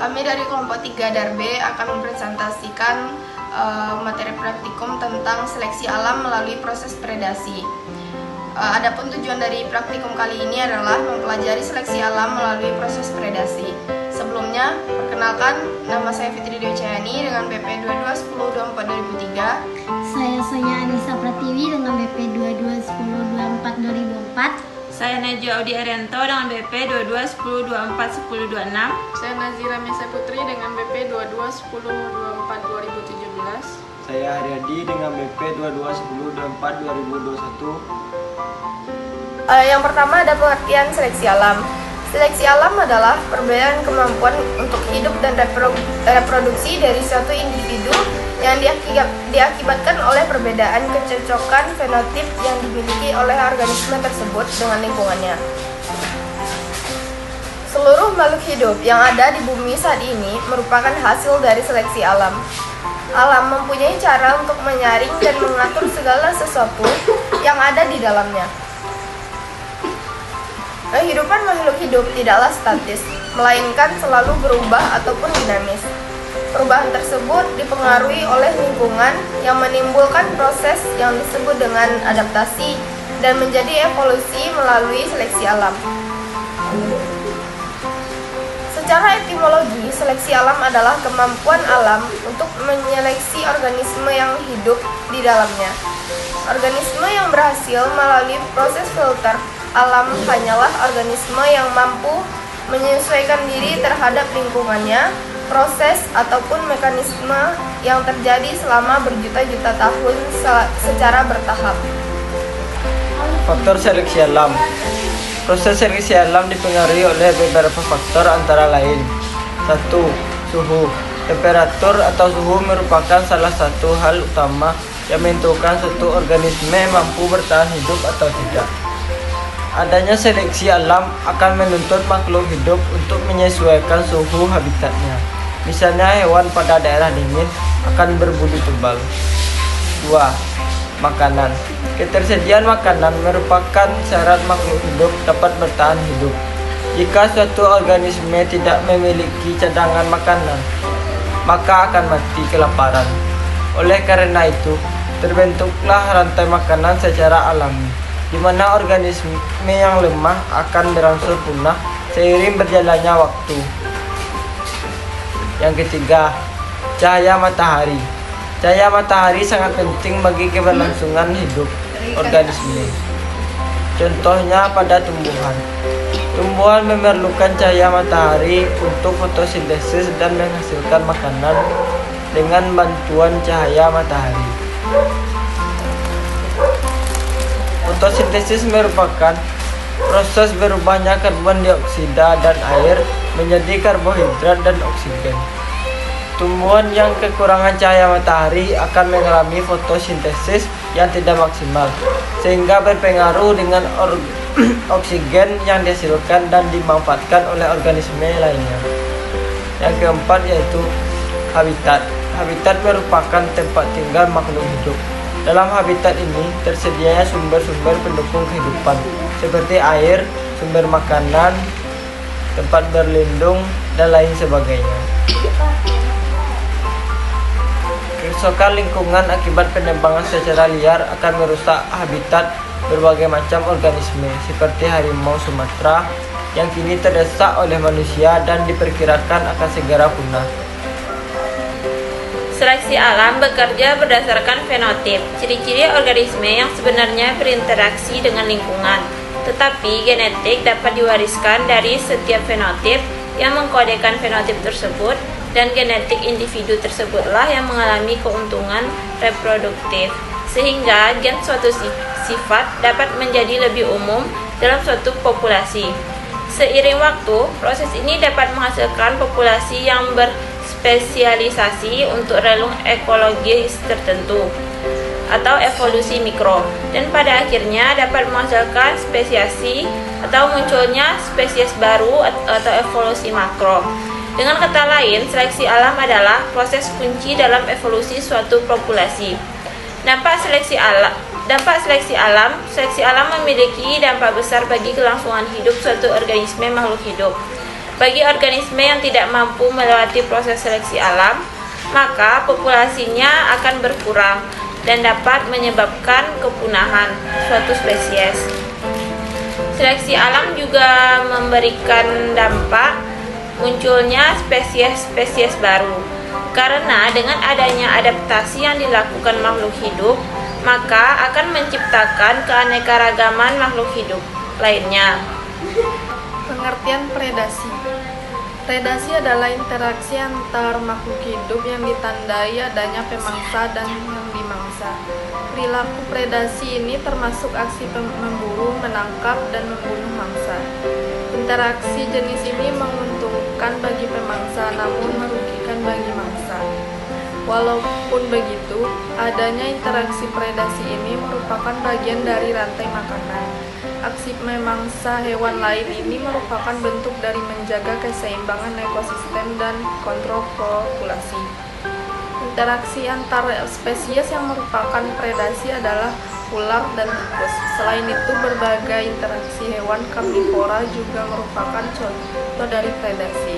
Kami dari kelompok 3 Darbe akan mempresentasikan materi praktikum tentang seleksi alam melalui proses predasi. Adapun tujuan dari praktikum kali ini adalah mempelajari seleksi alam melalui proses predasi. Sebelumnya, perkenalkan, nama saya Fitri Dewi Cayani dengan BP 221024 2003. Saya Sonya Anissa Pratiwi dengan BP 221024 2004. Saya Najwa Audi Arianto dengan BP 2210241026. Saya Nazira Mesa Putri dengan BP 221024 2017. Saya Haryadi dengan BP 221024 2021. Yang pertama ada pengertian seleksi alam. Seleksi alam adalah perbedaan kemampuan untuk hidup dan reproduksi dari suatu individu yang diakibatkan oleh perbedaan kecocokan fenotip yang dimiliki oleh organisme tersebut dengan lingkungannya. Seluruh makhluk hidup yang ada di bumi saat ini merupakan hasil dari seleksi alam. Alam mempunyai cara untuk menyaring dan mengatur segala sesuatu yang ada di dalamnya. Kehidupan makhluk hidup tidaklah statis, melainkan selalu berubah ataupun dinamis. Perubahan tersebut dipengaruhi oleh lingkungan yang menimbulkan proses yang disebut dengan adaptasi dan menjadi evolusi melalui seleksi alam. Secara etimologi, seleksi alam adalah kemampuan alam untuk menyeleksi organisme yang hidup di dalamnya. Organisme yang berhasil melalui proses filter alam hanyalah organisme yang mampu menyesuaikan diri terhadap lingkungannya, proses ataupun mekanisme yang terjadi selama berjuta-juta tahun secara bertahap. Faktor seleksi alam. Proses seleksi alam dipengaruhi oleh beberapa faktor antara lain. 1. Suhu. Temperatur atau suhu merupakan salah satu hal utama yang menentukan suatu organisme mampu bertahan hidup atau tidak. Adanya seleksi alam akan menuntut makhluk hidup untuk menyesuaikan suhu habitatnya. Misalnya hewan pada daerah dingin akan berbulu tebal. 2. Makanan. Ketersediaan makanan merupakan syarat makhluk hidup dapat bertahan hidup. Jika suatu organisme tidak memiliki cadangan makanan, maka akan mati kelaparan. Oleh karena itu, terbentuklah rantai makanan secara alami, di mana organisme yang lemah akan berangsur punah seiring berjalannya waktu. Yang ketiga, cahaya matahari. Cahaya matahari sangat penting bagi keberlangsungan hidup organisme. Contohnya pada tumbuhan. Tumbuhan memerlukan cahaya matahari untuk fotosintesis dan menghasilkan makanan dengan bantuan cahaya matahari. Fotosintesis merupakan proses berubahnya karbon dioksida dan air menjadi karbohidrat dan oksigen. Tumbuhan yang kekurangan cahaya matahari akan mengalami fotosintesis yang tidak maksimal, sehingga berpengaruh dengan oksigen yang dihasilkan dan dimanfaatkan oleh organisme lainnya. Yang keempat yaitu habitat. Habitat merupakan tempat tinggal makhluk hidup. Dalam habitat ini tersedianya sumber-sumber pendukung kehidupan seperti air, sumber makanan, tempat berlindung, dan lain sebagainya. Kerusakan lingkungan akibat penebangan secara liar akan merusak habitat berbagai macam organisme seperti harimau Sumatera yang kini terdesak oleh manusia dan diperkirakan akan segera punah. Seleksi alam bekerja berdasarkan fenotip, ciri-ciri organisme yang sebenarnya berinteraksi dengan lingkungan. Tetapi genetik dapat diwariskan dari setiap fenotip yang mengkodekan fenotip tersebut, dan genetik individu tersebutlah yang mengalami keuntungan reproduktif, sehingga gen suatu sifat dapat menjadi lebih umum dalam suatu populasi. Seiring waktu, proses ini dapat menghasilkan populasi yang berspesialisasi untuk relung ekologis tertentu atau evolusi mikro, dan pada akhirnya dapat menghasilkan spesiasi atau munculnya spesies baru atau evolusi makro. Dengan kata lain, seleksi alam adalah proses kunci dalam evolusi suatu populasi. Dampak seleksi alam memiliki dampak besar bagi kelangsungan hidup suatu organisme makhluk hidup. Bagi organisme yang tidak mampu melewati proses seleksi alam, maka populasinya akan berkurang dan dapat menyebabkan kepunahan suatu spesies. Seleksi alam juga memberikan dampak munculnya spesies-spesies baru. Karena dengan adanya adaptasi yang dilakukan makhluk hidup, maka akan menciptakan keanekaragaman makhluk hidup lainnya. Pengertian predasi. Predasi adalah interaksi antar makhluk hidup yang ditandai adanya pemangsa dan yang dimangsa. Perilaku predasi ini termasuk aksi memburu, menangkap, dan membunuh mangsa. Interaksi jenis ini menguntungkan bagi pemangsa namun merugikan bagi mangsa. Walaupun begitu, adanya interaksi predasi ini merupakan bagian dari rantai makanan. Aksi memangsa hewan lain ini merupakan bentuk dari menjaga keseimbangan ekosistem dan kontrol populasi. Interaksi antar spesies yang merupakan predasi adalah ular dan tikus. Selain itu, berbagai interaksi hewan karnivora juga merupakan contoh dari predasi.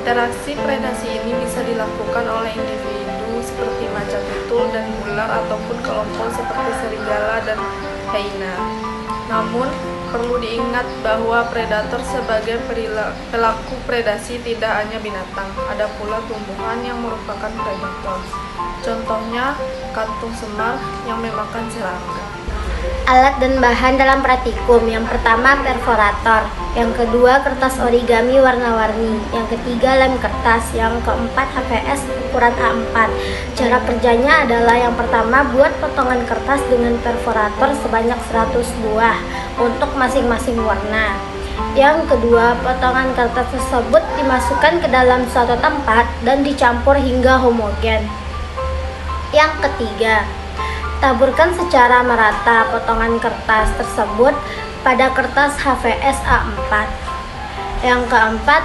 Interaksi predasi ini bisa dilakukan oleh individu seperti macan tutul dan ular ataupun kelompok seperti serigala dan hyena. Namun, perlu diingat bahwa predator sebagai pelaku predasi tidak hanya binatang, ada pula tumbuhan yang merupakan predator. Contohnya, kantung semar yang memakan serangga. Alat dan bahan dalam praktikum. Yang pertama perforator, yang kedua kertas origami warna-warni, yang ketiga lem kertas, yang keempat HVS ukuran A4. Cara kerjanya adalah yang pertama buat potongan kertas dengan perforator sebanyak 100 buah untuk masing-masing warna. Yang kedua, potongan kertas tersebut dimasukkan ke dalam suatu tempat dan dicampur hingga homogen. Yang ketiga, taburkan secara merata potongan kertas tersebut pada kertas HVS A4. Yang keempat,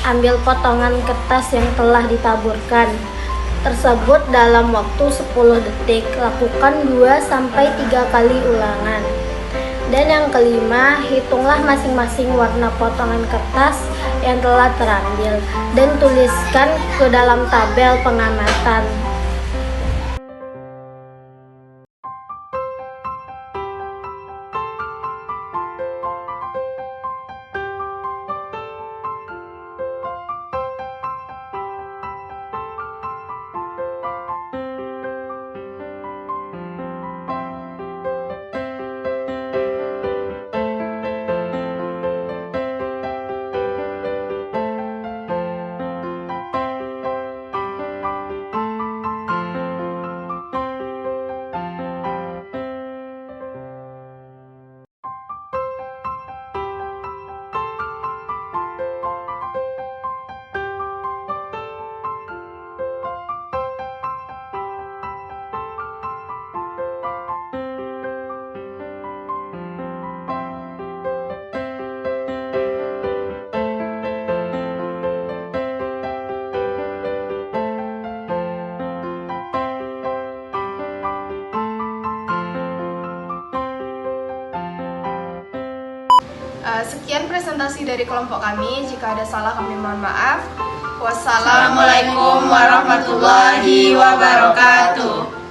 ambil potongan kertas yang telah ditaburkan tersebut dalam waktu 10 detik. Lakukan 2-3 kali ulangan. Dan yang kelima, hitunglah masing-masing warna potongan kertas yang telah terambil dan tuliskan ke dalam tabel pengamatan. Sekian presentasi dari kelompok kami. Jika ada salah kami mohon maaf. Wassalamualaikum warahmatullahi wabarakatuh.